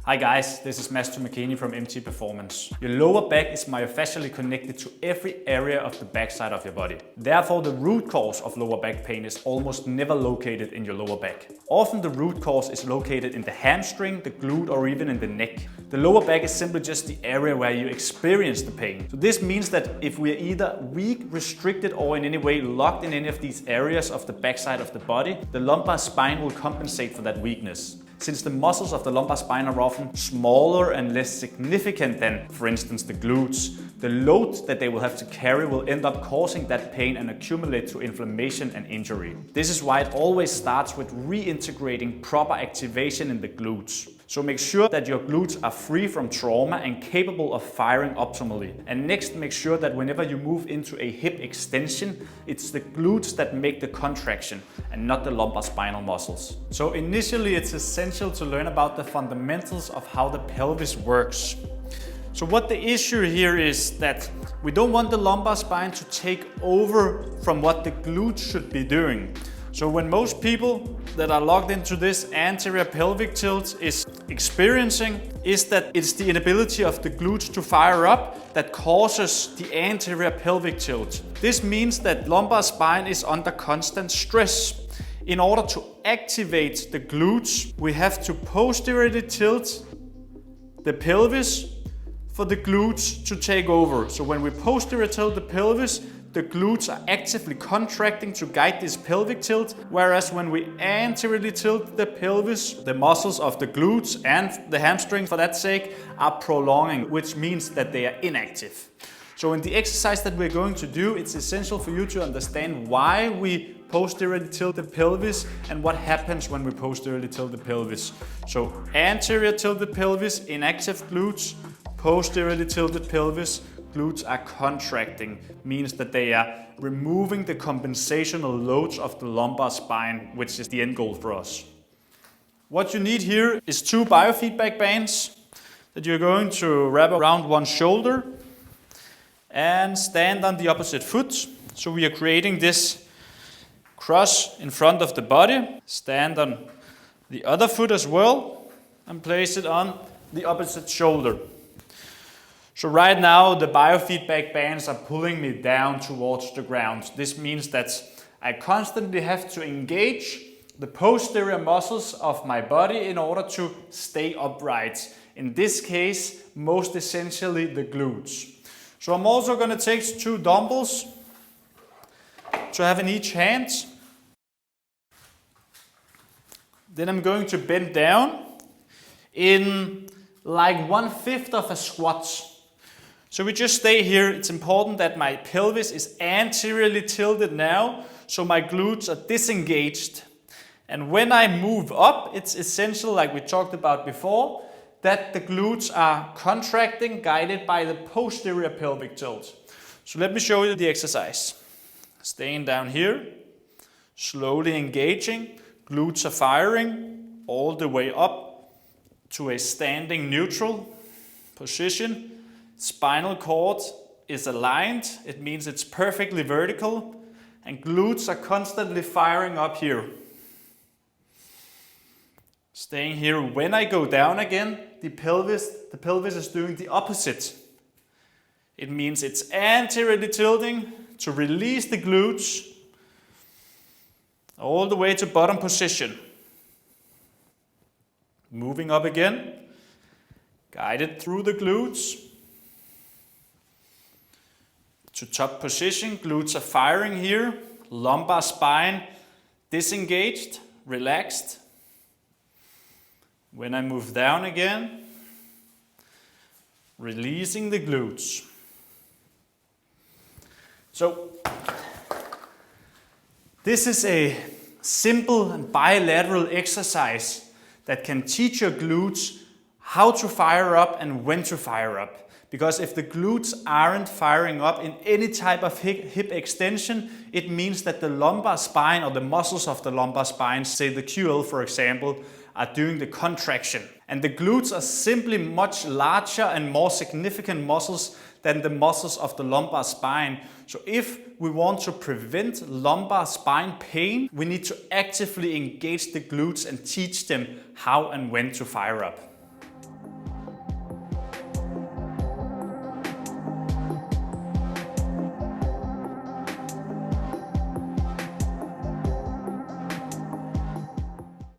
Hi guys, this is Master McKinney from MT Performance. Your lower back is myofascially connected to every area of the backside of your body. Therefore, the root cause of lower back pain is almost never located in your lower back. Often the root cause is located in the hamstring, the glute, or even in the neck. The lower back is simply just the area where you experience the pain. So this means that if we are either weak, restricted, or in any way locked in any of these areas of the backside of the body, the lumbar spine will compensate for that weakness. Since the muscles of the lumbar spine are often smaller and less significant than, for instance, the glutes, the load that they will have to carry will end up causing that pain and accumulate to inflammation and injury. This is why it always starts with reintegrating proper activation in the glutes. So make sure that your glutes are free from trauma and capable of firing optimally. And next, make sure that whenever you move into a hip extension, it's the glutes that make the contraction and not the lumbar spinal muscles. So initially, it's essential to learn about the fundamentals of how the pelvis works. So what the issue here is that we don't want the lumbar spine to take over from what the glutes should be doing. So when most people that are locked into this anterior pelvic tilt is experiencing is that it's the inability of the glutes to fire up that causes the anterior pelvic tilt. This means that lumbar spine is under constant stress. In order to activate the glutes, we have to posteriorly tilt the pelvis for the glutes to take over. So when we posterior tilt the pelvis, the glutes are actively contracting to guide this pelvic tilt, whereas when we anteriorly tilt the pelvis, the muscles of the glutes and the hamstring for that sake are prolonging, which means that they are inactive. So in the exercise that we're going to do, it's essential for you to understand why we posteriorly tilt the pelvis and what happens when we posteriorly tilt the pelvis. So anterior tilt the pelvis, inactive glutes, posteriorly tilted pelvis, glutes are contracting, means that they are removing the compensational loads of the lumbar spine, which is the end goal for us. What you need here is two biofeedback bands that you're going to wrap around one shoulder and stand on the opposite foot. So we are creating this cross in front of the body. Stand on the other foot as well and place it on the opposite shoulder. So right now the biofeedback bands are pulling me down towards the ground. This means that I constantly have to engage the posterior muscles of my body in order to stay upright. In this case, most essentially the glutes. So I'm also going to take two dumbbells to have in each hand. Then I'm going to bend down in like 1/5 of a squat. So we just stay here. It's important that my pelvis is anteriorly tilted now, so my glutes are disengaged. And when I move up, it's essential, like we talked about before, that the glutes are contracting, guided by the posterior pelvic tilt. So let me show you the exercise. Staying down here, slowly engaging, glutes are firing all the way up to a standing neutral position. Spinal cord is aligned, it means it's perfectly vertical, and glutes are constantly firing up here. Staying here. When I go down again, the pelvis is doing the opposite. It means it's anteriorly tilting to release the glutes all the way to bottom position. Moving up again, guided through the glutes to top position. Glutes are firing here, lumbar spine disengaged, relaxed. When I move down again, releasing the glutes. So this is a simple and bilateral exercise that can teach your glutes how to fire up and when to fire up. Because if the glutes aren't firing up in any type of hip extension, it means that the lumbar spine or the muscles of the lumbar spine, say the QL for example, are doing the contraction. And the glutes are simply much larger and more significant muscles than the muscles of the lumbar spine. So if we want to prevent lumbar spine pain, we need to actively engage the glutes and teach them how and when to fire up.